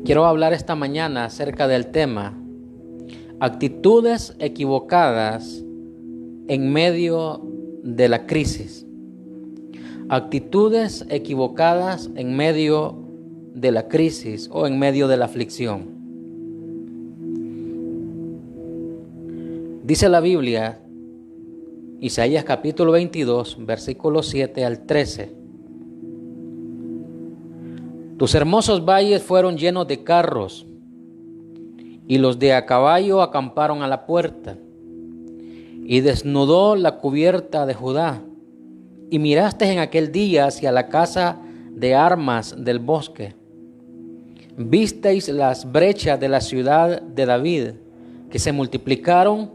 Quiero hablar esta mañana acerca del tema actitudes equivocadas en medio de la crisis. Actitudes equivocadas en medio de la crisis o en medio de la aflicción. Dice la Biblia, Isaías capítulo 22, versículos 7 al 13. Tus hermosos valles fueron llenos de carros, y los de a caballo acamparon a la puerta. Y desnudó la cubierta de Judá, y miraste en aquel día hacia la casa de armas del bosque. Visteis las brechas de la ciudad de David, que se multiplicaron,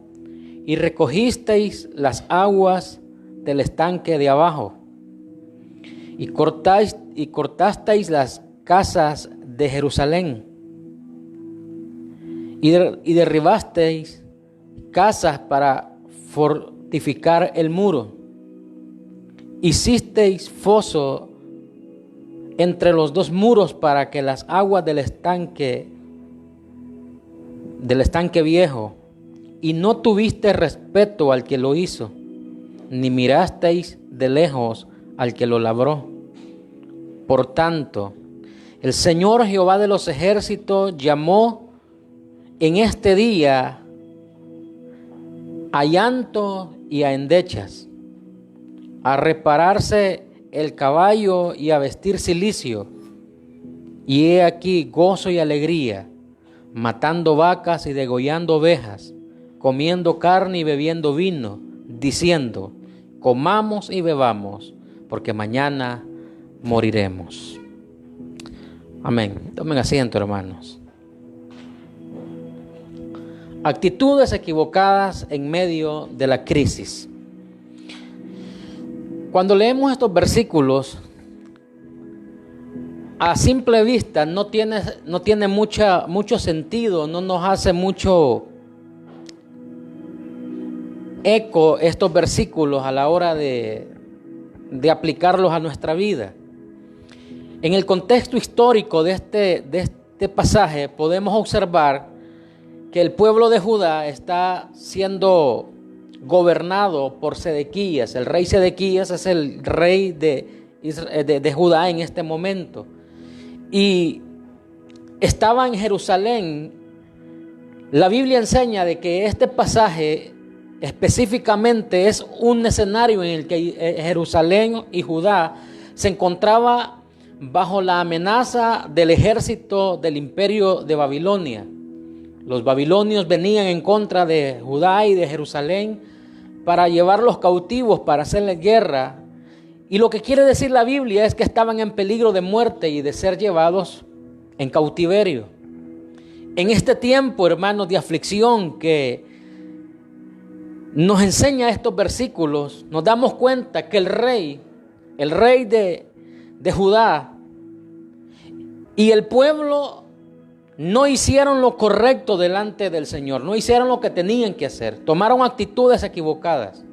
y recogisteis las aguas del estanque de abajo. Y cortasteis las casas de Jerusalén, y derribasteis casas para fortificar el muro. Hicisteis foso entre los dos muros para que las aguas del estanque viejo, y no tuviste respeto al que lo hizo, ni mirasteis de lejos al que lo labró. Por tanto, el Señor Jehová de los ejércitos llamó en este día a llanto y a endechas, a repararse el caballo y a vestir cilicio. Y he aquí gozo y alegría, matando vacas y degollando ovejas, comiendo carne y bebiendo vino, diciendo: comamos y bebamos, porque mañana moriremos. Amén. Tomen asiento, hermanos. Actitudes equivocadas en medio de la crisis. Cuando leemos estos versículos, a simple vista no tiene mucho sentido, no nos hace mucho eco estos versículos a la hora de aplicarlos a nuestra vida. En el contexto histórico de este pasaje podemos observar que el pueblo de Judá está siendo gobernado por Sedequías. El rey Sedequías es el rey de Judá en este momento. Y estaba en Jerusalén. La Biblia enseña de que este pasaje específicamente es un escenario en el que Jerusalén y Judá se encontraba bajo la amenaza del ejército del imperio de Babilonia. Los babilonios venían en contra de Judá y de Jerusalén para llevarlos cautivos, para hacerles guerra. Y lo que quiere decir la Biblia es que estaban en peligro de muerte y de ser llevados en cautiverio. En este tiempo, hermanos, de aflicción que nos enseña estos versículos, nos damos cuenta que el rey de Judá y el pueblo no hicieron lo correcto delante del Señor, no hicieron lo que tenían que hacer, tomaron actitudes equivocadas.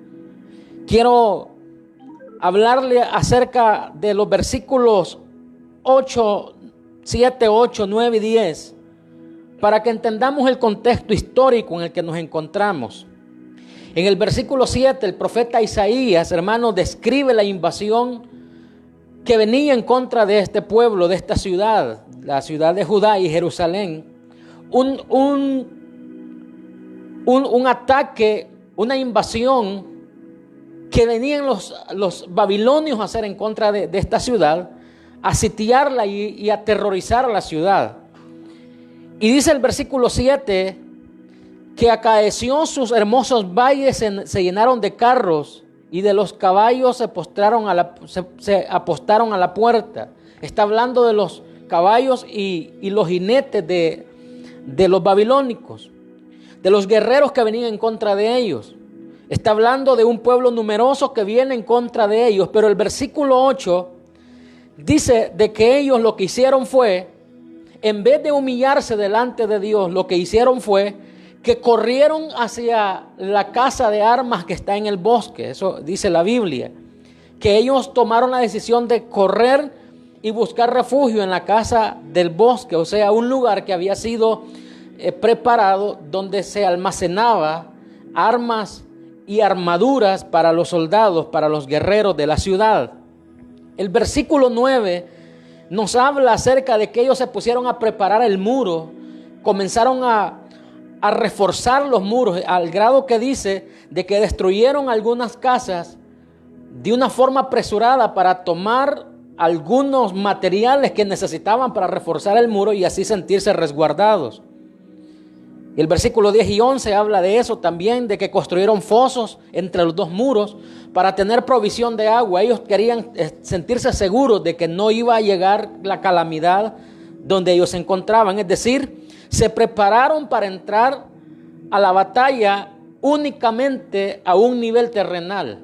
Quiero hablarle acerca de los versículos 7, 8, 9 y 10 para que entendamos el contexto histórico en el que nos encontramos. En el versículo 7, el profeta Isaías, hermanos, describe la invasión que venía en contra de este pueblo, de esta ciudad, la ciudad de Judá y Jerusalén. Un ataque, una invasión que venían los babilonios a hacer en contra de esta ciudad, a sitiarla y aterrorizar a la ciudad. Y dice el versículo 7 que acaeció sus hermosos valles se llenaron de carros, y de los caballos se apostaron a la puerta. Está hablando de los caballos y los jinetes de los babilónicos, de los guerreros que venían en contra de ellos. Está hablando de un pueblo numeroso que viene en contra de ellos. Pero el versículo 8 dice de que ellos lo que hicieron fue, en vez de humillarse delante de Dios, lo que hicieron fue que corrieron hacia la casa de armas que está en el bosque. Eso dice la Biblia, que ellos tomaron la decisión de correr y buscar refugio en la casa del bosque, o sea, un lugar que había sido preparado donde se almacenaba armas y armaduras para los soldados, para los guerreros de la ciudad. El versículo 9 nos habla acerca de que ellos se pusieron a preparar el muro, comenzaron a reforzar los muros, al grado que dice de que destruyeron algunas casas de una forma apresurada para tomar algunos materiales que necesitaban para reforzar el muro y así sentirse resguardados. Y el versículo 10 y 11 habla de eso también, de que construyeron fosos entre los dos muros para tener provisión de agua. Ellos querían sentirse seguros de que no iba a llegar la calamidad donde ellos se encontraban. Es decir, se prepararon para entrar a la batalla únicamente a un nivel terrenal,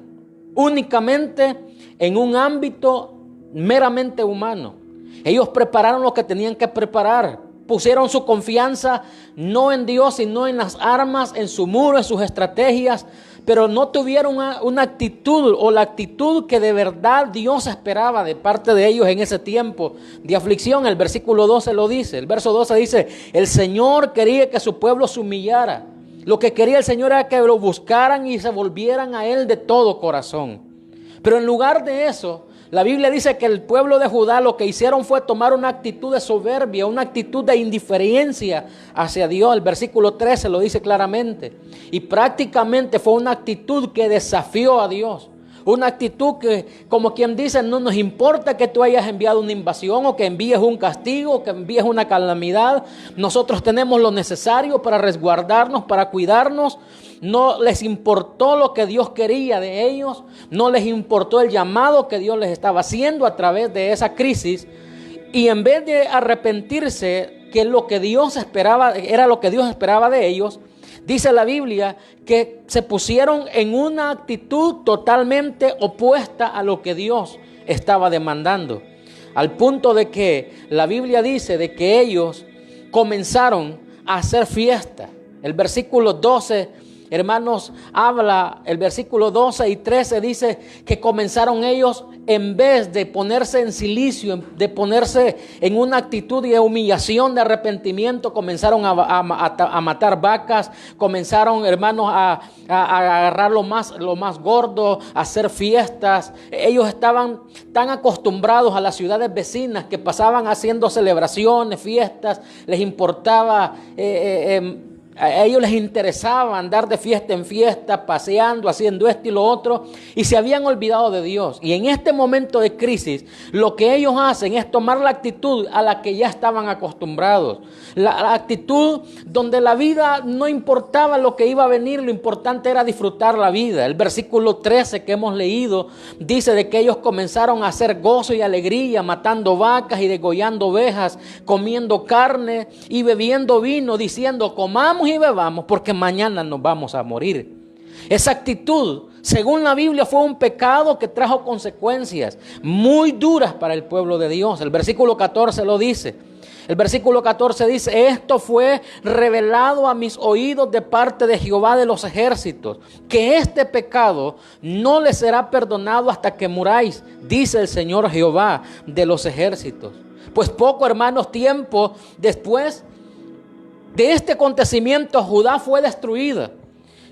únicamente en un ámbito meramente humano. Ellos prepararon lo que tenían que preparar. Pusieron su confianza no en Dios, sino en las armas, en su muro, en sus estrategias, pero no tuvieron una actitud o la actitud que de verdad Dios esperaba de parte de ellos en ese tiempo de aflicción. El versículo 12 lo dice, el verso 12 dice: el Señor quería que su pueblo se humillara. Lo que quería el Señor era que lo buscaran y se volvieran a Él de todo corazón. Pero en lugar de eso, la Biblia dice que el pueblo de Judá lo que hicieron fue tomar una actitud de soberbia, una actitud de indiferencia hacia Dios. El versículo 13 lo dice claramente. Y prácticamente fue una actitud que desafió a Dios. Una actitud que, como quien dice, no nos importa que tú hayas enviado una invasión o que envíes un castigo o que envíes una calamidad. Nosotros tenemos lo necesario para resguardarnos, para cuidarnos. No les importó lo que Dios quería de ellos. No les importó el llamado que Dios les estaba haciendo a través de esa crisis. Y en vez de arrepentirse, que lo que Dios esperaba, era lo que Dios esperaba de ellos, dice la Biblia que se pusieron en una actitud totalmente opuesta a lo que Dios estaba demandando. Al punto de que la Biblia dice de que ellos comenzaron a hacer fiesta. El versículo 12, hermanos, habla, el versículo 12 y 13 dice que comenzaron ellos, en vez de ponerse en cilicio, de ponerse en una actitud de humillación, de arrepentimiento, comenzaron a matar vacas, comenzaron, hermanos, a agarrar lo más gordo, a hacer fiestas. Ellos estaban tan acostumbrados a las ciudades vecinas que pasaban haciendo celebraciones, fiestas, les importaba a ellos les interesaba andar de fiesta en fiesta, paseando, haciendo esto y lo otro, y se habían olvidado de Dios. Y en este momento de crisis, lo que ellos hacen es tomar la actitud a la que ya estaban acostumbrados. La actitud donde la vida no importaba lo que iba a venir, lo importante era disfrutar la vida. El versículo 13 que hemos leído dice de que ellos comenzaron a hacer gozo y alegría, matando vacas y degollando ovejas, comiendo carne y bebiendo vino, diciendo: comamos y bebamos porque mañana nos vamos a morir. Esa actitud, según la Biblia, fue un pecado que trajo consecuencias muy duras para el pueblo de Dios. El versículo 14 lo dice. El versículo 14 dice: esto fue revelado a mis oídos de parte de Jehová de los ejércitos, que este pecado no les será perdonado hasta que muráis, dice el Señor Jehová de los ejércitos. Pues poco, hermanos, tiempo después de este acontecimiento, Judá fue destruida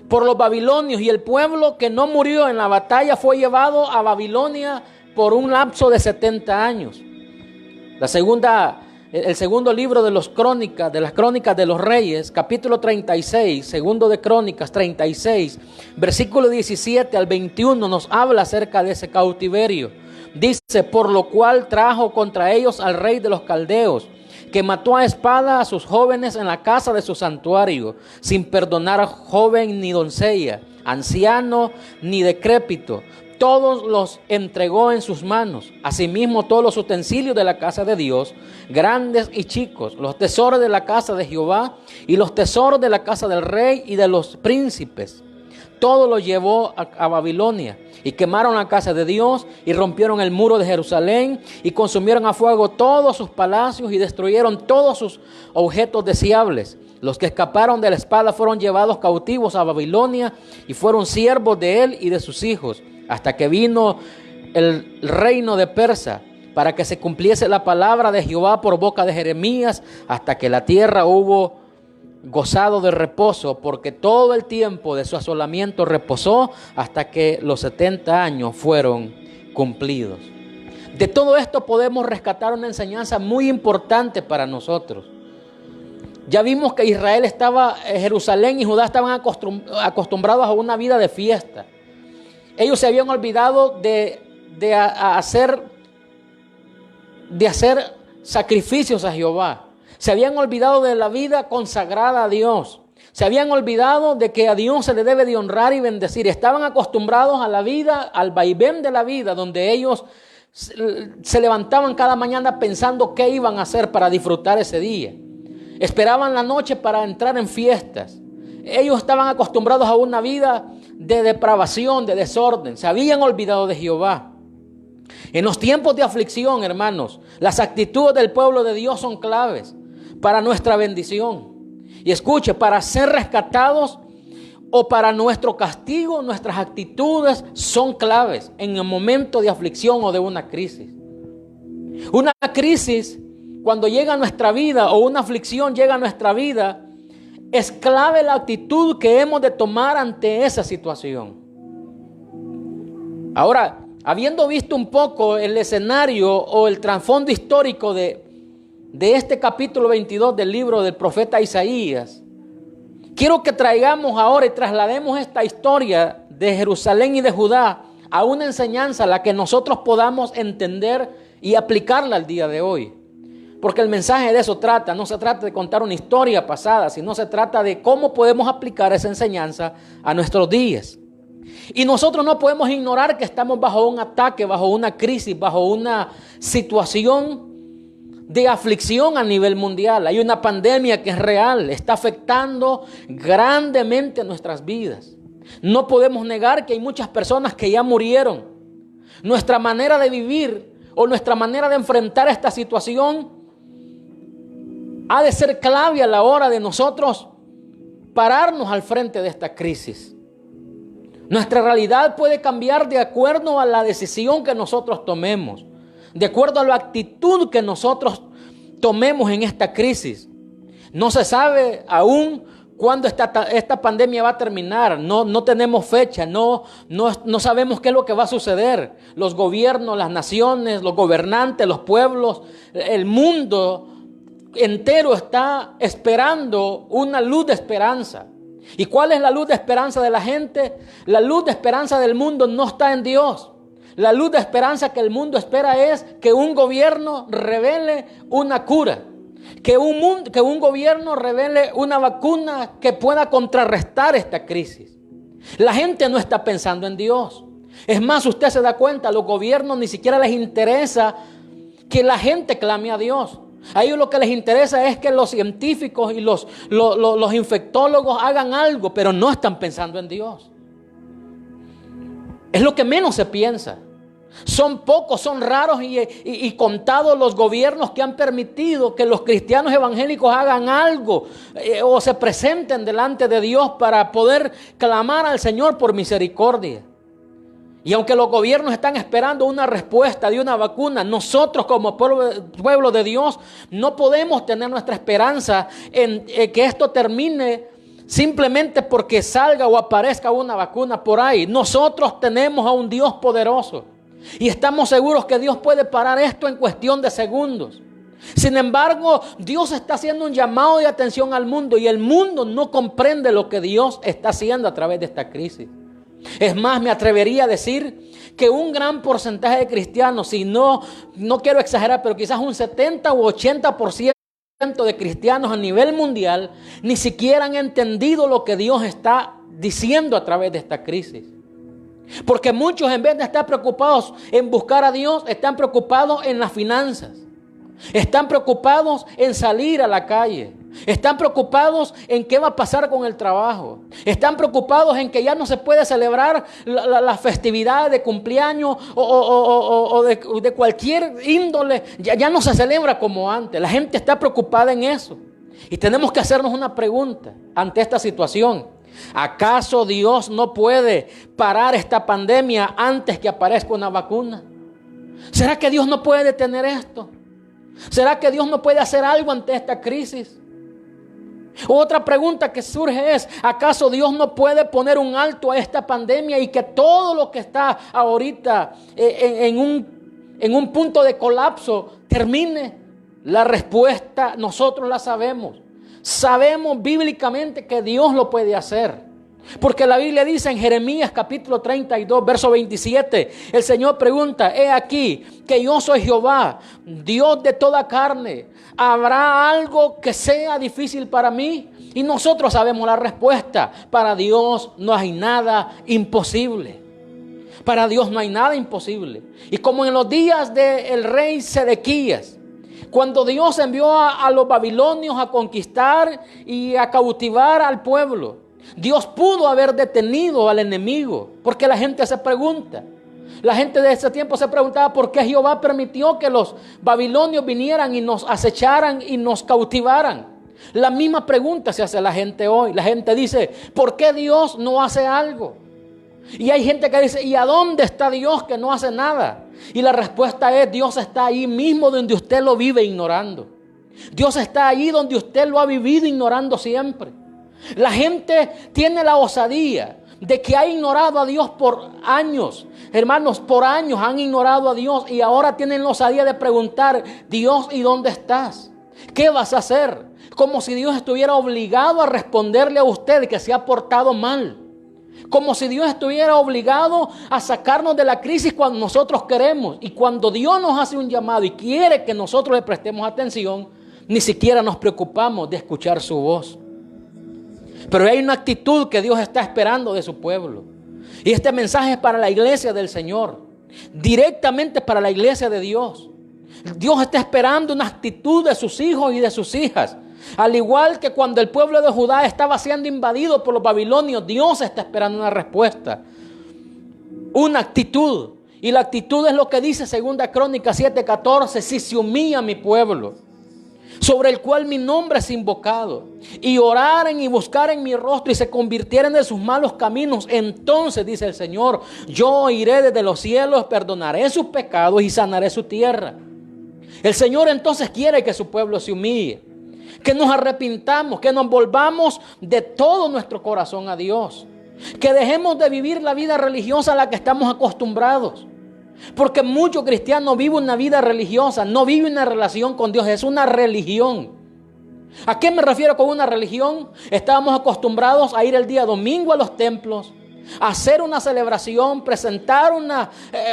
por los babilonios y el pueblo que no murió en la batalla fue llevado a Babilonia por un lapso de 70 años. El segundo libro de las crónicas de los reyes, capítulo 36, segundo de Crónicas 36, versículo 17 al 21 nos habla acerca de ese cautiverio. Dice: por lo cual trajo contra ellos al rey de los caldeos, que mató a espada a sus jóvenes en la casa de su santuario, sin perdonar a joven ni doncella, anciano ni decrépito. Todos los entregó en sus manos. Asimismo, todos los utensilios de la casa de Dios, grandes y chicos, los tesoros de la casa de Jehová y los tesoros de la casa del rey y de los príncipes. Todo lo llevó a Babilonia, y quemaron la casa de Dios y rompieron el muro de Jerusalén y consumieron a fuego todos sus palacios y destruyeron todos sus objetos deseables. Los que escaparon de la espada fueron llevados cautivos a Babilonia y fueron siervos de él y de sus hijos, hasta que vino el reino de Persia, para que se cumpliese la palabra de Jehová por boca de Jeremías, hasta que la tierra hubo gozado de reposo, porque todo el tiempo de su asolamiento reposó hasta que los 70 años fueron cumplidos. De todo esto podemos rescatar una enseñanza muy importante para nosotros. Ya vimos que Jerusalén y Judá estaban acostumbrados a una vida de fiesta. Ellos se habían olvidado de hacer sacrificios a Jehová. Se habían olvidado de la vida consagrada a Dios. Se habían olvidado de que a Dios se le debe de honrar y bendecir. Estaban acostumbrados a la vida, al vaivén de la vida, donde ellos se levantaban cada mañana pensando qué iban a hacer para disfrutar ese día. Esperaban la noche para entrar en fiestas. Ellos estaban acostumbrados a una vida de depravación, de desorden. Se habían olvidado de Jehová. En los tiempos de aflicción, hermanos, las actitudes del pueblo de Dios son claves para nuestra bendición. Y escuche, para ser rescatados o para nuestro castigo, nuestras actitudes son claves en el momento de aflicción o de una crisis. Una crisis, cuando llega a nuestra vida, o una aflicción llega a nuestra vida, es clave la actitud que hemos de tomar ante esa situación. Ahora, habiendo visto un poco el escenario o el trasfondo histórico de este capítulo 22 del libro del profeta Isaías, quiero que traigamos ahora y traslademos esta historia de Jerusalén y de Judá a una enseñanza a la que nosotros podamos entender y aplicarla al día de hoy. Porque el mensaje de eso trata, no se trata de contar una historia pasada, sino se trata de cómo podemos aplicar esa enseñanza a nuestros días. Y nosotros no podemos ignorar que estamos bajo un ataque, bajo una crisis, bajo una situación de aflicción a nivel mundial. Hay una pandemia que es real, está afectando grandemente nuestras vidas. No podemos negar que hay muchas personas que ya murieron. Nuestra manera de vivir o nuestra manera de enfrentar esta situación ha de ser clave a la hora de nosotros pararnos al frente de esta crisis. Nuestra realidad puede cambiar de acuerdo a la decisión que nosotros tomemos, de acuerdo a la actitud que nosotros tomemos en esta crisis. No se sabe aún cuándo esta pandemia va a terminar. No tenemos fecha, no sabemos qué es lo que va a suceder. Los gobiernos, las naciones, los gobernantes, los pueblos, el mundo entero está esperando una luz de esperanza. ¿Y cuál es la luz de esperanza de la gente? La luz de esperanza del mundo no está en Dios. La luz de esperanza que el mundo espera es que un gobierno revele una cura, que un gobierno revele una vacuna que pueda contrarrestar esta crisis. La gente no está pensando en Dios. Es más, usted se da cuenta, a los gobiernos ni siquiera les interesa que la gente clame a Dios. A ellos lo que les interesa es que los científicos y los infectólogos hagan algo, pero no están pensando en Dios. Es lo que menos se piensa. Son pocos, son raros y contados los gobiernos que han permitido que los cristianos evangélicos hagan algo o se presenten delante de Dios para poder clamar al Señor por misericordia. Y aunque los gobiernos están esperando una respuesta de una vacuna, nosotros como pueblo de Dios no podemos tener nuestra esperanza en que esto termine simplemente porque salga o aparezca una vacuna por ahí. Nosotros tenemos a un Dios poderoso y estamos seguros que Dios puede parar esto en cuestión de segundos. Sin embargo, Dios está haciendo un llamado de atención al mundo y el mundo no comprende lo que Dios está haciendo a través de esta crisis. Es más, me atrevería a decir que un gran porcentaje de cristianos, si no quiero exagerar, pero quizás un 70 u 80% de cristianos a nivel mundial ni siquiera han entendido lo que Dios está diciendo a través de esta crisis. Porque muchos, en vez de estar preocupados en buscar a Dios, están preocupados en las finanzas. Están preocupados en salir a la calle. Están preocupados en qué va a pasar con el trabajo. Están preocupados en que ya no se puede celebrar las festividades de cumpleaños o de cualquier índole. Ya no se celebra como antes. La gente está preocupada en eso. Y tenemos que hacernos una pregunta ante esta situación. ¿Acaso Dios no puede parar esta pandemia antes que aparezca una vacuna? ¿Será que Dios no puede detener esto? ¿Será que Dios no puede hacer algo ante esta crisis? Otra pregunta que surge es, ¿acaso Dios no puede poner un alto a esta pandemia y que todo lo que está ahorita en un punto de colapso termine? La respuesta nosotros la sabemos. Sabemos bíblicamente que Dios lo puede hacer. Porque la Biblia dice en Jeremías capítulo 32, verso 27, el Señor pregunta, he aquí que yo soy Jehová, Dios de toda carne. ¿Habrá algo que sea difícil para mí? Y nosotros sabemos la respuesta. Para Dios no hay nada imposible. Para Dios no hay nada imposible. Y como en los días del rey Sedequías, cuando Dios envió a los babilonios a conquistar y a cautivar al pueblo, Dios pudo haber detenido al enemigo, porque la gente se pregunta. La gente de ese tiempo se preguntaba por qué Jehová permitió que los babilonios vinieran y nos acecharan y nos cautivaran. La misma pregunta se hace la gente hoy. La gente dice, ¿por qué Dios no hace algo? Y hay gente que dice, ¿y a dónde está Dios que no hace nada? Y la respuesta es, Dios está ahí mismo donde usted lo vive ignorando. Dios está ahí donde usted lo ha vivido ignorando siempre. La gente tiene la osadía de que ha ignorado a Dios por años. Hermanos, por años han ignorado a Dios y ahora tienen la osadía de preguntar, Dios, ¿y dónde estás? ¿Qué vas a hacer? Como si Dios estuviera obligado a responderle a usted que se ha portado mal. Como si Dios estuviera obligado a sacarnos de la crisis cuando nosotros queremos. Y cuando Dios nos hace un llamado y quiere que nosotros le prestemos atención, ni siquiera nos preocupamos de escuchar su voz. Pero hay una actitud que Dios está esperando de su pueblo. Y este mensaje es para la iglesia del Señor. Directamente para la iglesia de Dios. Dios está esperando una actitud de sus hijos y de sus hijas. Al igual que cuando el pueblo de Judá estaba siendo invadido por los babilonios, Dios está esperando una respuesta. Una actitud. Y la actitud es lo que dice 2 Crónicas 7:14. Si se humilla mi pueblo, sobre el cual mi nombre es invocado, y oraren y buscaren mi rostro y se convirtieren de sus malos caminos, entonces, dice el Señor, yo iré desde los cielos, perdonaré sus pecados y sanaré su tierra. El Señor entonces quiere que su pueblo se humille, que nos arrepintamos, que nos volvamos de todo nuestro corazón a Dios, que dejemos de vivir la vida religiosa a la que estamos acostumbrados. Porque muchos cristianos viven una vida religiosa, no viven una relación con Dios, es una religión. ¿A qué me refiero con una religión? Estábamos acostumbrados a ir el día domingo a los templos, a hacer una celebración, presentar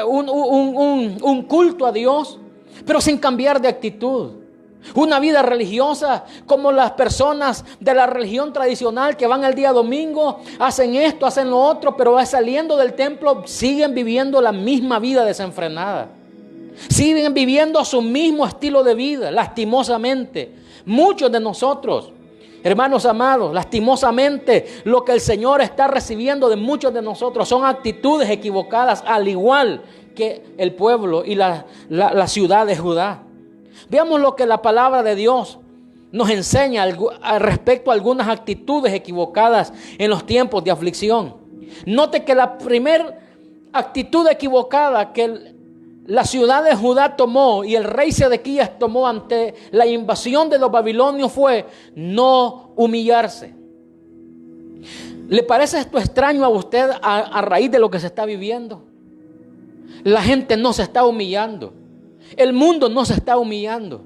un culto a Dios, pero sin cambiar de actitud. Una vida religiosa como las personas de la religión tradicional que van el día domingo, hacen esto, hacen lo otro, pero saliendo del templo siguen viviendo la misma vida desenfrenada. Siguen viviendo su mismo estilo de vida, lastimosamente. Muchos de nosotros, hermanos amados, lastimosamente lo que el Señor está recibiendo de muchos de nosotros son actitudes equivocadas, al igual que el pueblo y la ciudad de Judá. Veamos lo que la palabra de Dios nos enseña respecto a algunas actitudes equivocadas en los tiempos de aflicción. Note que la primera actitud equivocada que la ciudad de Judá tomó y el rey Sedequías tomó ante la invasión de los babilonios fue no humillarse. ¿Le parece esto extraño a usted a raíz de lo que se está viviendo? La gente no se está humillando. El mundo no se está humillando.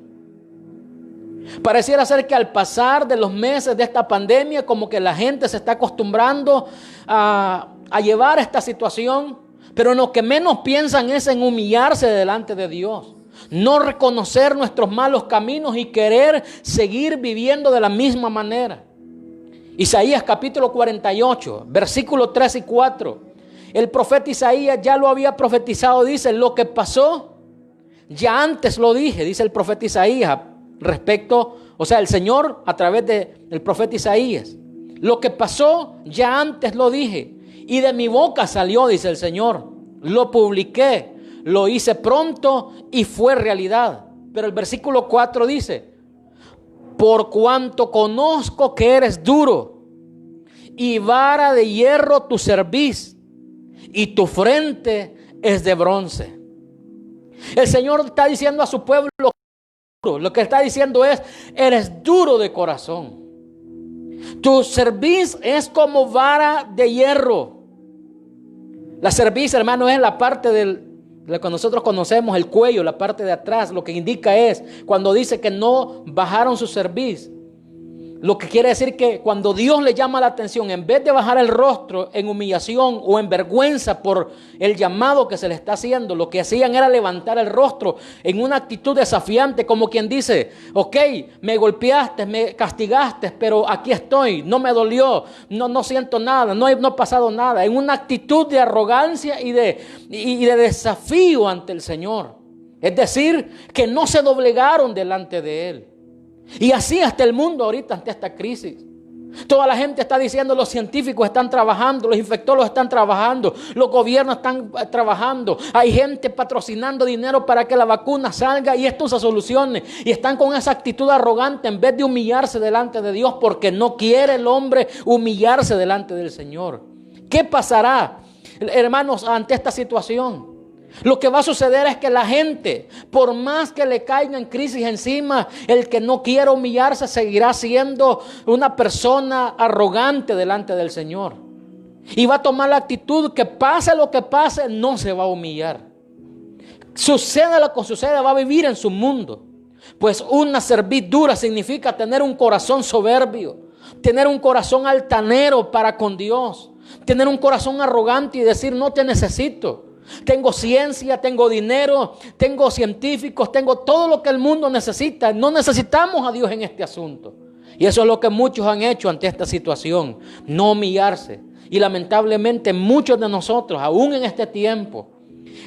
Pareciera ser que al pasar de los meses de esta pandemia, como que la gente se está acostumbrando a llevar esta situación, pero en lo que menos piensan es en humillarse delante de Dios. No reconocer nuestros malos caminos y querer seguir viviendo de la misma manera. Isaías capítulo 48, versículos 3 y 4. El profeta Isaías ya lo había profetizado, dice, lo que pasó ya antes lo dije, dice el profeta Isaías, respecto, o sea, el Señor a través del profeta Isaías. Lo que pasó ya antes lo dije, y de mi boca salió, dice el Señor. Lo publiqué, lo hice pronto y fue realidad. Pero el versículo 4 dice, por cuanto conozco que eres duro y vara de hierro tu cerviz y tu frente es de bronce. El Señor está diciendo a su pueblo, lo que está diciendo es, eres duro de corazón. Tu cerviz es como vara de hierro. La cerviz, hermano, es la parte de lo que nosotros conocemos, el cuello, la parte de atrás. Lo que indica es, cuando dice que no bajaron su cerviz, lo que quiere decir que cuando Dios le llama la atención, en vez de bajar el rostro en humillación o en vergüenza por el llamado que se le está haciendo, lo que hacían era levantar el rostro en una actitud desafiante, como quien dice, ok, me golpeaste, me castigaste, pero aquí estoy, no me dolió, no siento nada, no ha pasado nada, en una actitud de arrogancia y de desafío ante el Señor. Es decir, que no se doblegaron delante de Él. Y así hasta el mundo ahorita ante esta crisis. Toda la gente está diciendo, los científicos están trabajando, los infectólogos están trabajando, los gobiernos están trabajando, hay gente patrocinando dinero para que la vacuna salga y esto se solucione. Y están con esa actitud arrogante en vez de humillarse delante de Dios, porque no quiere el hombre humillarse delante del Señor. ¿Qué pasará, hermanos, ante esta situación? Lo que va a suceder es que la gente, por más que le caigan crisis encima, el que no quiera humillarse seguirá siendo una persona arrogante delante del Señor. Y va a tomar la actitud que pase lo que pase, no se va a humillar. Suceda lo que suceda, va a vivir en su mundo. Pues una cerviz dura significa tener un corazón soberbio, tener un corazón altanero para con Dios, tener un corazón arrogante y decir no te necesito. Tengo ciencia, tengo dinero, tengo científicos, tengo todo lo que el mundo necesita. No necesitamos a Dios en este asunto. Y eso es lo que muchos han hecho ante esta situación, no humillarse. Y lamentablemente muchos de nosotros, aún en este tiempo,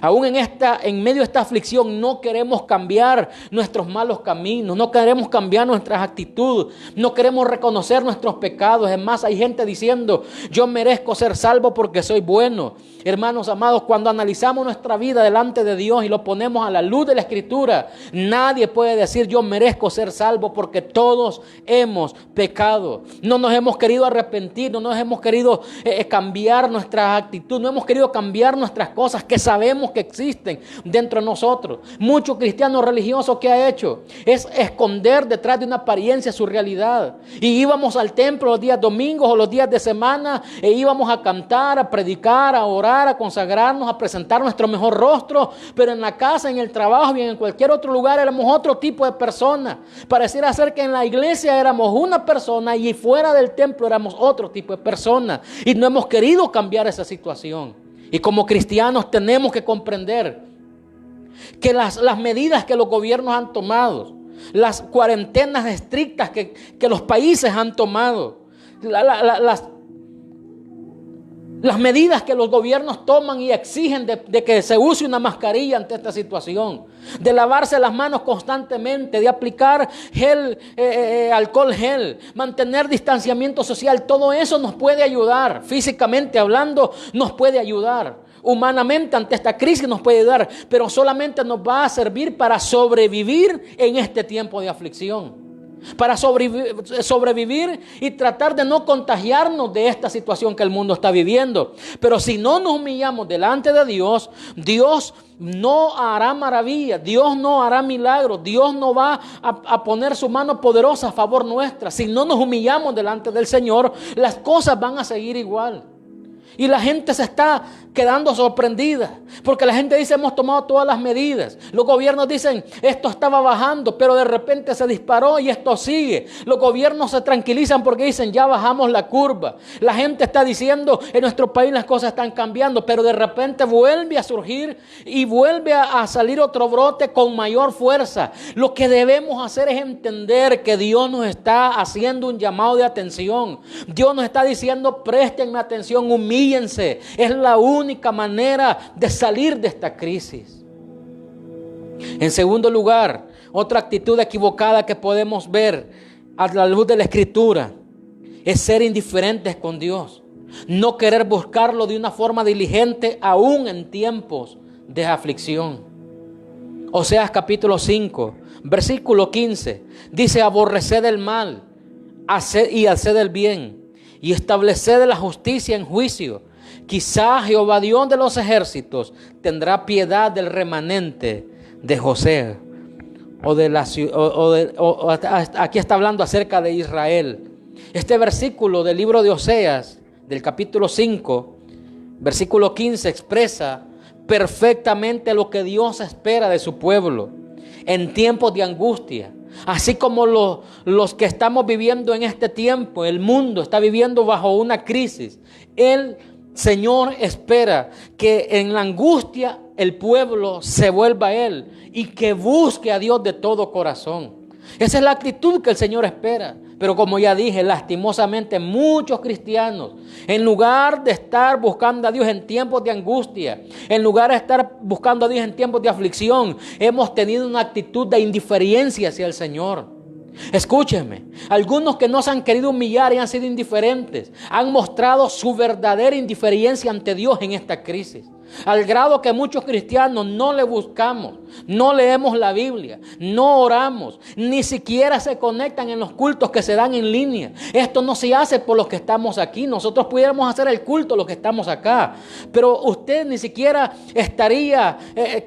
aún en medio de esta aflicción, no queremos cambiar nuestros malos caminos, no queremos cambiar nuestras actitudes, no queremos reconocer nuestros pecados. Es más, hay gente diciendo, yo merezco ser salvo porque soy bueno. Hermanos amados, cuando analizamos nuestra vida delante de Dios y lo ponemos a la luz de la Escritura, nadie puede decir yo merezco ser salvo porque todos hemos pecado. No nos hemos querido arrepentir, no nos hemos querido cambiar nuestra actitud, no hemos querido cambiar nuestras cosas que sabemos que existen dentro de nosotros. Mucho cristiano religioso que ha hecho es esconder detrás de una apariencia su realidad. Y íbamos al templo los días domingos o los días de semana e íbamos a cantar, a predicar, a orar, a consagrarnos, a presentar nuestro mejor rostro, pero en la casa, en el trabajo y en cualquier otro lugar éramos otro tipo de persona. Pareciera ser que en la iglesia éramos una persona y fuera del templo éramos otro tipo de persona. Y no hemos querido cambiar esa situación. Y como cristianos tenemos que comprender que las medidas que los gobiernos han tomado, las cuarentenas estrictas que los países han tomado, las medidas que los gobiernos toman y exigen de que se use una mascarilla ante esta situación, de lavarse las manos constantemente, de aplicar alcohol gel, mantener distanciamiento social, todo eso nos puede ayudar, físicamente hablando, nos puede ayudar. Humanamente ante esta crisis nos puede ayudar, pero solamente nos va a servir para sobrevivir en este tiempo de aflicción. Para sobrevivir y tratar de no contagiarnos de esta situación que el mundo está viviendo. Pero si no nos humillamos delante de Dios, Dios no hará maravilla, Dios no hará milagros, Dios no va a poner su mano poderosa a favor nuestra. Si no nos humillamos delante del Señor, las cosas van a seguir igual. Y la gente se está quedando sorprendida, porque la gente dice hemos tomado todas las medidas. Los gobiernos dicen esto estaba bajando, pero de repente se disparó y esto sigue. Los gobiernos se tranquilizan porque dicen ya bajamos la curva. La gente está diciendo en nuestro país las cosas están cambiando, pero de repente vuelve a surgir y vuelve a salir otro brote con mayor fuerza. Lo que debemos hacer es entender que Dios nos está haciendo un llamado de atención. Dios nos está diciendo préstenme atención, humíllense. Es la única manera de salir de esta crisis. En segundo lugar, otra actitud equivocada que podemos ver a la luz de la Escritura es ser indiferentes con Dios. No querer buscarlo de una forma diligente aún en tiempos de aflicción. Oseas capítulo 5, versículo 15, dice: aborreced el mal y haced el bien y estableced la justicia en juicio. Quizá Jehová Dios de los ejércitos tendrá piedad del remanente de José, aquí está hablando acerca de Israel. Este versículo del libro de Oseas, del capítulo 5, versículo 15, expresa perfectamente lo que Dios espera de su pueblo en tiempos de angustia. Así como los que estamos viviendo en este tiempo, el mundo está viviendo bajo una crisis. El Señor espera que en la angustia el pueblo se vuelva a Él y que busque a Dios de todo corazón. Esa es la actitud que el Señor espera. Pero como ya dije, lastimosamente muchos cristianos, en lugar de estar buscando a Dios en tiempos de angustia, en lugar de estar buscando a Dios en tiempos de aflicción, hemos tenido una actitud de indiferencia hacia el Señor. Escúchenme, algunos que no se han querido humillar y han sido indiferentes, han mostrado su verdadera indiferencia ante Dios en esta crisis. Al grado que muchos cristianos no le buscamos, no leemos la Biblia, no oramos, ni siquiera se conectan en los cultos que se dan en línea. Esto no se hace por los que estamos aquí. Nosotros pudiéramos hacer el culto los que estamos acá, pero usted ni siquiera estaría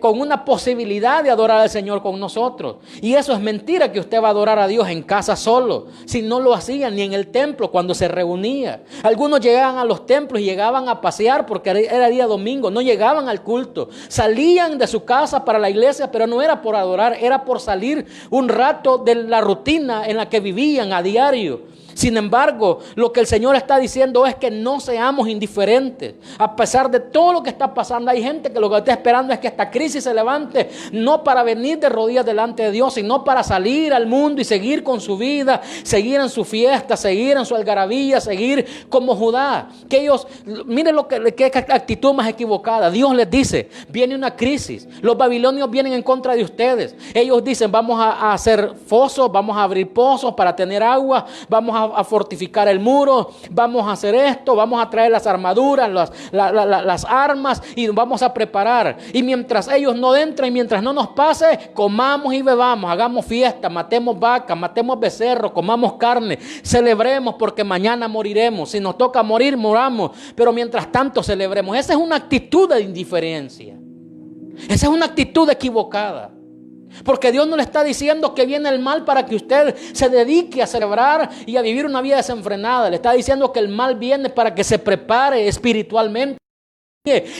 con una posibilidad de adorar al Señor con nosotros. Y eso es mentira, que usted va a adorar a Dios en casa solo, si no lo hacía ni en el templo cuando se reunía. Algunos llegaban a los templos y llegaban a pasear porque era día domingo, no llegaban al culto, salían de su casa para la iglesia, pero no era por adorar, era por salir un rato de la rutina en la que vivían a diario. Sin embargo, lo que el Señor está diciendo es que no seamos indiferentes. A pesar de todo lo que está pasando, hay gente que lo que está esperando es que esta crisis se levante, no para venir de rodillas delante de Dios, sino para salir al mundo y seguir con su vida, seguir en su fiesta, seguir en su algarabía, seguir como Judá. Que ellos, miren qué actitud más equivocada. Dios les dice, viene una crisis, los babilonios vienen en contra de ustedes. Ellos dicen, vamos a hacer fosos, vamos a abrir pozos para tener agua, vamos a fortificar el muro, vamos a hacer esto, vamos a traer las armaduras, las armas y vamos a preparar. Y mientras ellos no entren, mientras no nos pase, comamos y bebamos, hagamos fiesta, matemos vacas, matemos becerros, comamos carne, celebremos porque mañana moriremos. Si nos toca morir, moramos, pero mientras tanto celebremos. Esa es una actitud de indiferencia. Esa es una actitud equivocada. Porque Dios no le está diciendo que viene el mal para que usted se dedique a celebrar y a vivir una vida desenfrenada. Le está diciendo que el mal viene para que se prepare espiritualmente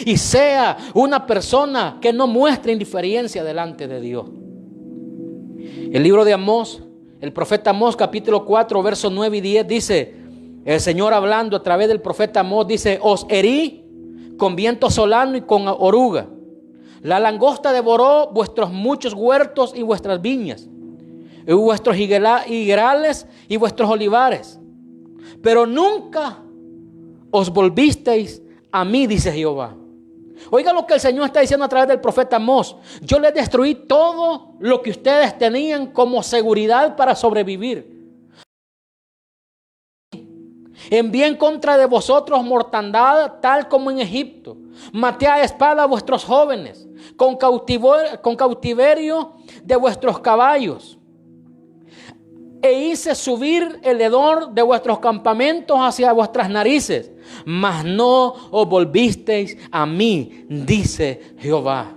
y sea una persona que no muestre indiferencia delante de Dios. El libro de Amós, el profeta Amós, capítulo 4, versos 9 y 10 dice, el Señor hablando a través del profeta Amós dice, os herí con viento solano y con oruga. La langosta devoró vuestros muchos huertos y vuestras viñas, y vuestros higuerales y vuestros olivares. Pero nunca os volvisteis a mí, dice Jehová. Oiga lo que el Señor está diciendo a través del profeta Amós. Yo les destruí todo lo que ustedes tenían como seguridad para sobrevivir. Envié en contra de vosotros mortandad tal como en Egipto. Maté a espada a vuestros jóvenes, con cautiverio de vuestros caballos. E hice subir el hedor de vuestros campamentos hacia vuestras narices. Mas no os volvisteis a mí, dice Jehová.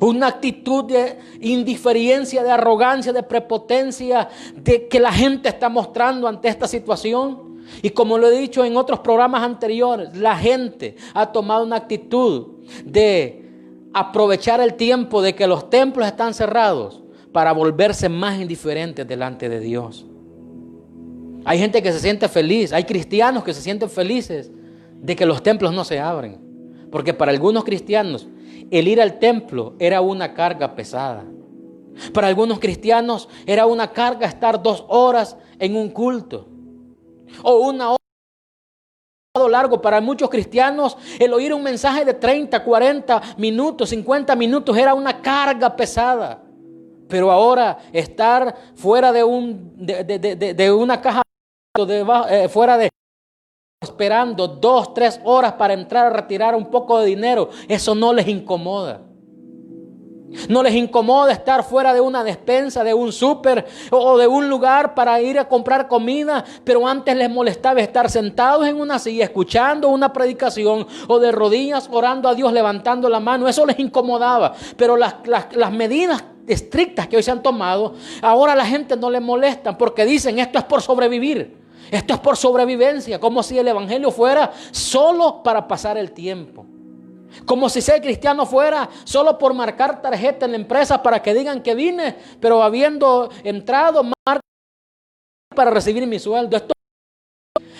Una actitud de indiferencia, de arrogancia, de prepotencia, de que la gente está mostrando ante esta situación. Y como lo he dicho en otros programas anteriores, la gente ha tomado una actitud de aprovechar el tiempo de que los templos están cerrados para volverse más indiferentes delante de Dios. Hay gente que se siente feliz, hay cristianos que se sienten felices de que los templos no se abren, porque para algunos cristianos el ir al templo era una carga pesada. Para algunos cristianos era una carga estar 2 horas en un culto o 1 hora largo. Para muchos cristianos el oír un mensaje de 30, 40 minutos, 50 minutos era una carga pesada. Pero ahora estar fuera de una caja, fuera de esperando 2, 3 horas para entrar a retirar un poco de dinero, eso no les incomoda. No les incomoda estar fuera de una despensa, de un súper o de un lugar para ir a comprar comida, pero antes les molestaba estar sentados en una silla escuchando una predicación o de rodillas orando a Dios, levantando la mano. Eso les incomodaba, pero las medidas estrictas que hoy se han tomado, ahora a la gente no le molestan porque dicen esto es por sobrevivir, esto es por sobrevivencia, como si el evangelio fuera solo para pasar el tiempo. Como si ser cristiano fuera solo por marcar tarjeta en la empresa para que digan que vine, pero habiendo entrado, marco para recibir mi sueldo.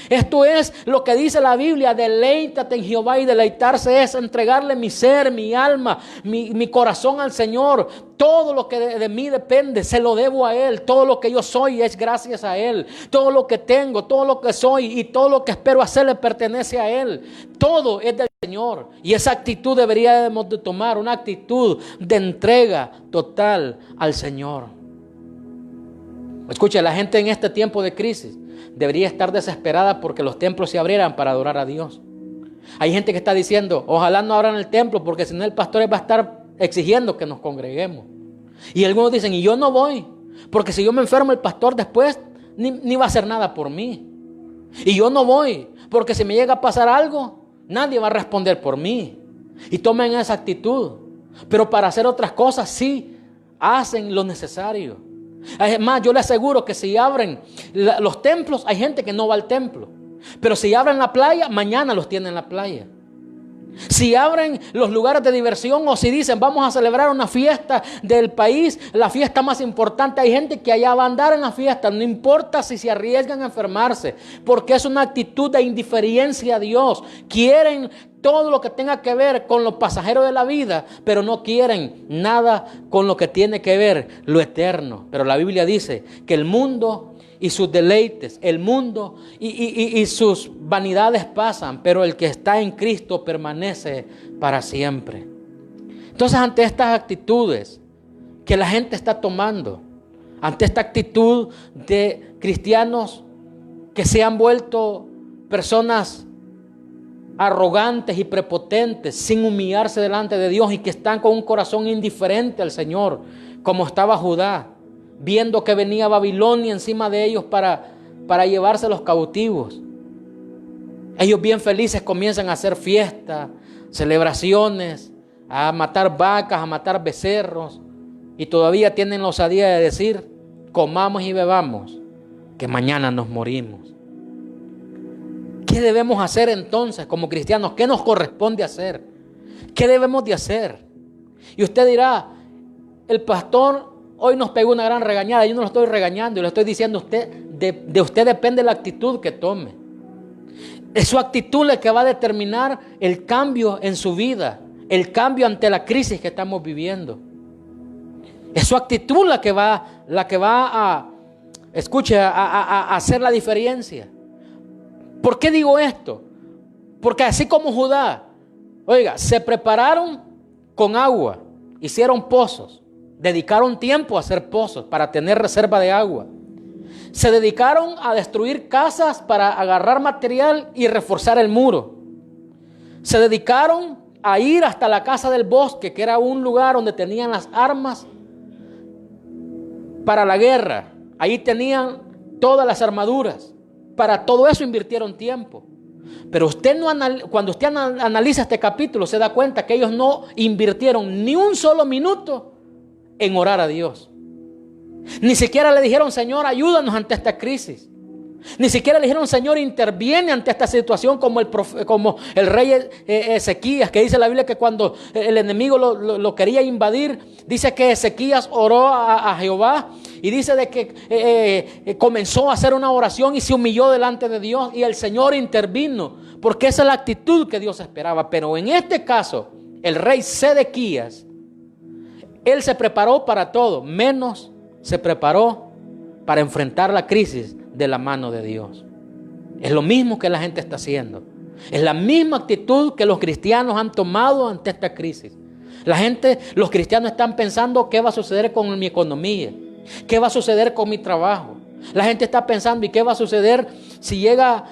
Esto es lo que dice la Biblia: deleítate en Jehová, y deleitarse es entregarle mi ser, mi alma, mi corazón al Señor. Todo lo que de mí depende se lo debo a Él. Todo lo que yo soy es gracias a Él. Todo lo que tengo, todo lo que soy y todo lo que espero hacer le pertenece a Él. Todo es del Señor. Y esa actitud deberíamos de tomar, una actitud de entrega total al Señor. Escuche, la gente en este tiempo de crisis debería estar desesperada porque los templos se abrieran para adorar a Dios. Hay gente que está diciendo: ojalá no abran el templo, porque si no el pastor va a estar exigiendo que nos congreguemos. Y algunos dicen: y yo no voy, porque si yo me enfermo el pastor después ni va a hacer nada por mí. Y yo no voy, porque si me llega a pasar algo, nadie va a responder por mí. Y tomen esa actitud. Pero para hacer otras cosas sí hacen lo necesario. Además, yo le aseguro que si abren los templos, hay gente que no va al templo. Pero si abren la playa, mañana los tienen en la playa. Si abren los lugares de diversión, o si dicen vamos a celebrar una fiesta del país, la fiesta más importante, hay gente que allá va a andar en la fiesta, no importa si se arriesgan a enfermarse, porque es una actitud de indiferencia a Dios. Quieren todo lo que tenga que ver con lo pasajero de la vida, pero no quieren nada con lo que tiene que ver lo eterno. Pero la Biblia dice que el mundo y sus deleites, el mundo y sus vanidades pasan, pero el que está en Cristo permanece para siempre. Entonces, ante estas actitudes que la gente está tomando, ante esta actitud de cristianos que se han vuelto personas arrogantes y prepotentes, sin humillarse delante de Dios, y que están con un corazón indiferente al Señor, como estaba Judá, viendo que venía Babilonia encima de ellos para llevarse los cautivos. Ellos bien felices comienzan a hacer fiestas, celebraciones, a matar vacas, a matar becerros, y todavía tienen la osadía de decir: comamos y bebamos, que mañana nos morimos. ¿Qué debemos hacer entonces como cristianos? ¿Qué nos corresponde hacer? ¿Qué debemos de hacer? Y usted dirá: el pastor hoy nos pegó una gran regañada. Yo no lo estoy regañando, le estoy diciendo a usted, de usted depende la actitud que tome. Es su actitud la que va a determinar el cambio en su vida, el cambio ante la crisis que estamos viviendo. Es su actitud la que va a hacer la diferencia. ¿Por qué digo esto? Porque así como Judá, oiga, se prepararon con agua, hicieron pozos, dedicaron tiempo a hacer pozos para tener reserva de agua. Se dedicaron a destruir casas para agarrar material y reforzar el muro. Se dedicaron a ir hasta la casa del bosque, que era un lugar donde tenían las armas para la guerra. Ahí tenían todas las armaduras. Para todo eso invirtieron tiempo. Pero cuando usted analiza este capítulo, se da cuenta que ellos no invirtieron ni un solo minuto en orar a Dios. Ni siquiera le dijeron: Señor, ayúdanos ante esta crisis. Ni siquiera le dijeron: Señor, interviene ante esta situación, como el rey Ezequías, que dice la Biblia que cuando el enemigo lo quería invadir, dice que Ezequías oró a Jehová, y dice de que comenzó a hacer una oración y se humilló delante de Dios, y el Señor intervino, porque esa es la actitud que Dios esperaba. Pero en este caso, el rey Sedequías, él se preparó para todo, menos se preparó para enfrentar la crisis de la mano de Dios. Es lo mismo que la gente está haciendo. Es la misma actitud que los cristianos han tomado ante esta crisis. Los cristianos están pensando: ¿qué va a suceder con mi economía? ¿Qué va a suceder con mi trabajo? La gente está pensando: ¿y qué va a suceder si llega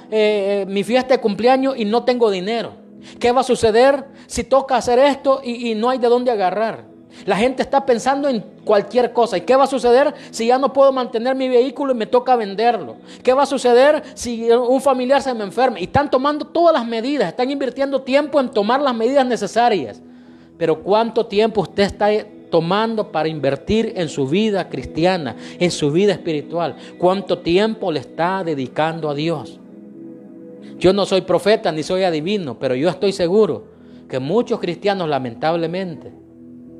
mi fiesta de cumpleaños y no tengo dinero? ¿Qué va a suceder si toca hacer esto y no hay de dónde agarrar? La gente está pensando en cualquier cosa. ¿Y qué va a suceder si ya no puedo mantener mi vehículo y me toca venderlo? ¿Qué va a suceder si un familiar se me enferma? Y están tomando todas las medidas, están invirtiendo tiempo en tomar las medidas necesarias. Pero ¿cuánto tiempo usted está tomando para invertir en su vida cristiana, en su vida espiritual? ¿Cuánto tiempo le está dedicando a Dios? Yo no soy profeta ni soy adivino, pero yo estoy seguro que muchos cristianos, lamentablemente,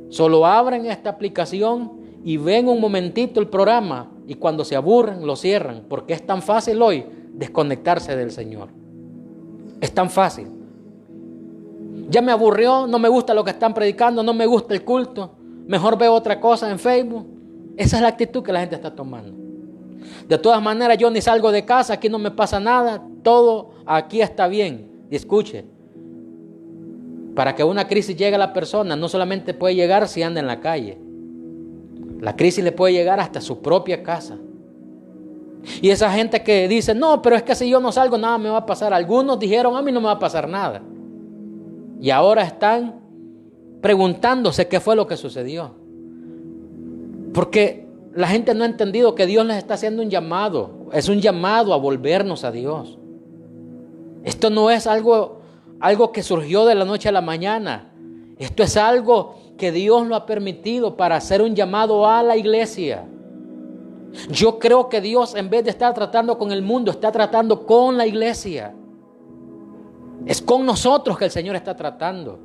solo abren esta aplicación y ven un momentito el programa y cuando se aburren lo cierran, porque es tan fácil hoy desconectarse del Señor. Es tan fácil. Ya me aburrió, no me gusta lo que están predicando, no me gusta el culto, mejor veo otra cosa en Facebook. Esa es la actitud que la gente está tomando. De todas maneras, yo ni salgo de casa, aquí no me pasa nada, todo aquí está bien. Y escuche, para que una crisis llegue a la persona, no solamente puede llegar si anda en la calle. La crisis le puede llegar hasta su propia casa. Y esa gente que dice, no, pero es que si yo no salgo nada me va a pasar. Algunos dijeron, a mí no me va a pasar nada. Y ahora están preguntándose qué fue lo que sucedió. Porque la gente no ha entendido que Dios les está haciendo un llamado. Es un llamado a volvernos a Dios. Esto no es algo que surgió de la noche a la mañana. Esto es algo que Dios lo ha permitido para hacer un llamado a la iglesia. Yo creo que Dios, en vez de estar tratando con el mundo, está tratando con la iglesia. Es con nosotros que el Señor está tratando.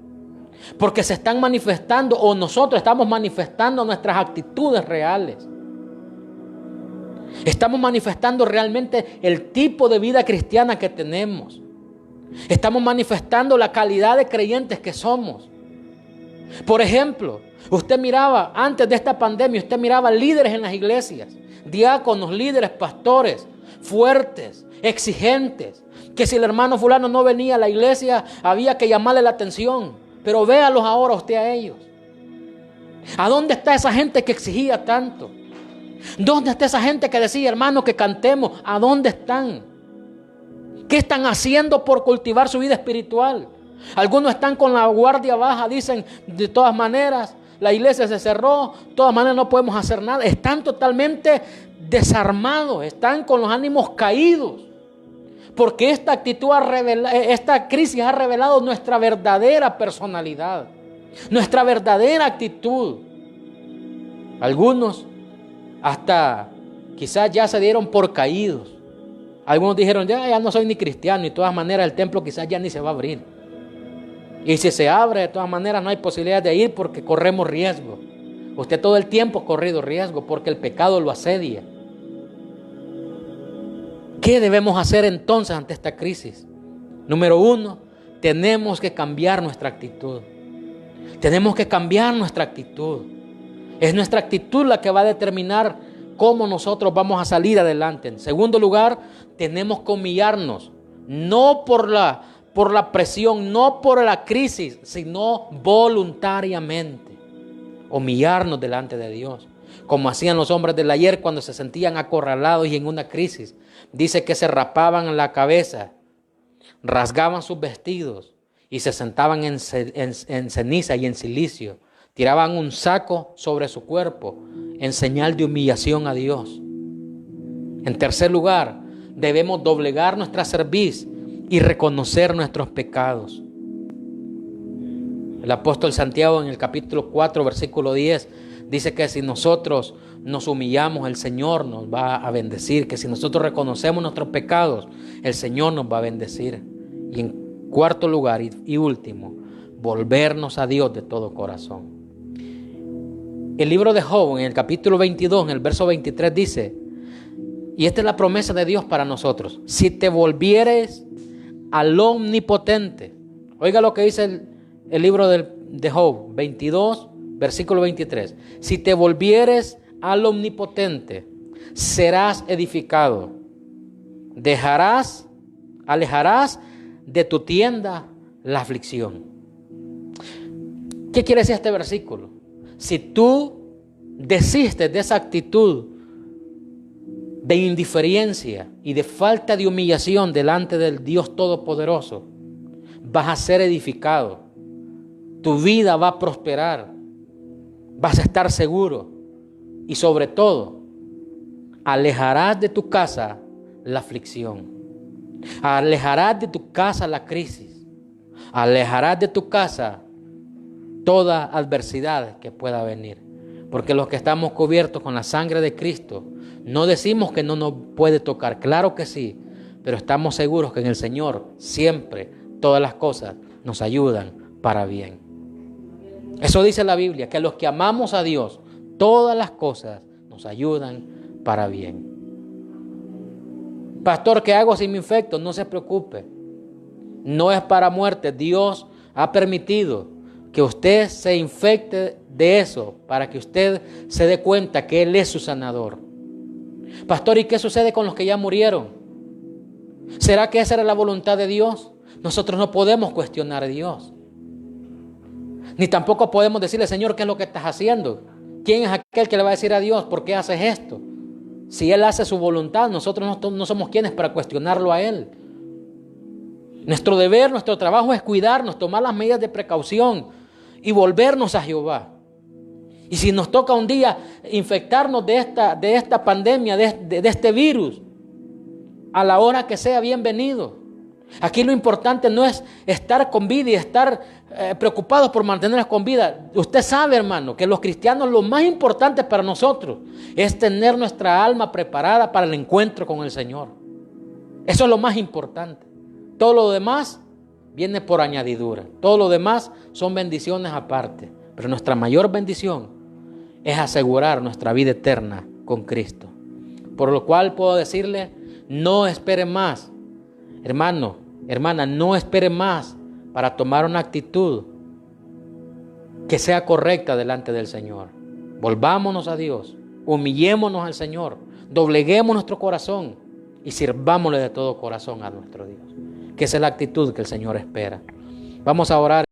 Porque se están manifestando, o nosotros estamos manifestando nuestras actitudes reales. Estamos manifestando realmente el tipo de vida cristiana que tenemos. Estamos manifestando la calidad de creyentes que somos. Por ejemplo, usted miraba, antes de esta pandemia, usted miraba líderes en las iglesias, diáconos, líderes, pastores, fuertes, exigentes, que si el hermano fulano no venía a la iglesia, había que llamarle la atención. Pero véalos ahora usted a ellos. ¿A dónde está esa gente que exigía tanto? ¿Dónde está esa gente que decía, hermano, que cantemos? ¿A dónde están? ¿Qué están haciendo por cultivar su vida espiritual? Algunos están con la guardia baja, dicen, de todas maneras, la iglesia se cerró, de todas maneras no podemos hacer nada. Están totalmente desarmados, están con los ánimos caídos. Porque esta crisis ha revelado nuestra verdadera personalidad, nuestra verdadera actitud. Algunos hasta quizás ya se dieron por caídos. Algunos dijeron, ya no soy ni cristiano, y de todas maneras el templo quizás ya ni se va a abrir. Y si se abre, de todas maneras no hay posibilidad de ir porque corremos riesgo. Usted todo el tiempo ha corrido riesgo porque el pecado lo asedia. ¿Qué debemos hacer entonces ante esta crisis? Número 1, tenemos que cambiar nuestra actitud. Tenemos que cambiar nuestra actitud. Es nuestra actitud la que va a determinar cómo nosotros vamos a salir adelante. En segundo lugar, tenemos que humillarnos, no por la presión, no por la crisis, sino voluntariamente. Humillarnos delante de Dios, como hacían los hombres del ayer cuando se sentían acorralados y en una crisis. Dice que se rapaban la cabeza, rasgaban sus vestidos y se sentaban en ceniza y en silicio. Tiraban un saco sobre su cuerpo en señal de humillación a Dios. En tercer lugar, debemos doblegar nuestra cerviz y reconocer nuestros pecados. El apóstol Santiago en el capítulo 4, versículo 10, dice que si nosotros nos humillamos, el Señor nos va a bendecir. Que si nosotros reconocemos nuestros pecados, el Señor nos va a bendecir. Y en cuarto lugar y último, volvernos a Dios de todo corazón. El libro de Job, en el capítulo 22, en el verso 23, dice, y esta es la promesa de Dios para nosotros: si te volvieres al Omnipotente. Oiga lo que dice el libro de Job 22, versículo 23. Si te volvieres al Omnipotente, serás edificado. Alejarás de tu tienda la aflicción. ¿Qué quiere decir este versículo? Si tú desistes de esa actitud de indiferencia y de falta de humillación delante del Dios Todopoderoso, vas a ser edificado. Tu vida va a prosperar. vas a estar seguro. Y sobre todo, alejarás de tu casa la aflicción. Alejarás de tu casa la crisis. Alejarás de tu casa toda adversidad que pueda venir. Porque los que estamos cubiertos con la sangre de Cristo, no decimos que no nos puede tocar, claro que sí, pero estamos seguros que en el Señor siempre todas las cosas nos ayudan para bien. Eso dice la Biblia, que a los que amamos a Dios, todas las cosas nos ayudan para bien. Pastor, ¿qué hago si me infecto? No se preocupe. No es para muerte. Dios ha permitido que usted se infecte de eso para que usted se dé cuenta que Él es su sanador. Pastor, ¿y qué sucede con los que ya murieron? ¿Será que esa era la voluntad de Dios? Nosotros no podemos cuestionar a Dios. Ni tampoco podemos decirle, Señor, ¿qué es lo que estás haciendo? ¿Quién es aquel que le va a decir a Dios, ¿por qué haces esto? Si Él hace su voluntad, nosotros no somos quienes para cuestionarlo a Él. Nuestro deber, nuestro trabajo es cuidarnos, tomar las medidas de precaución y volvernos a Jehová. Y si nos toca un día infectarnos de esta pandemia, de este virus, a la hora que sea, bienvenido. Aquí lo importante no es estar con vida y estar preocupados por mantenernos con vida. Usted sabe, hermano, que los cristianos lo más importante para nosotros es tener nuestra alma preparada para el encuentro con el Señor. Eso es lo más importante. Todo lo demás viene por añadidura. Todo lo demás son bendiciones aparte. Pero nuestra mayor bendición es asegurar nuestra vida eterna con Cristo. Por lo cual puedo decirle, no espere más. Hermano, hermana, no espere más para tomar una actitud que sea correcta delante del Señor. Volvámonos a Dios, humillémonos al Señor, dobleguemos nuestro corazón y sirvámosle de todo corazón a nuestro Dios. Que esa es la actitud que el Señor espera. Vamos a orar.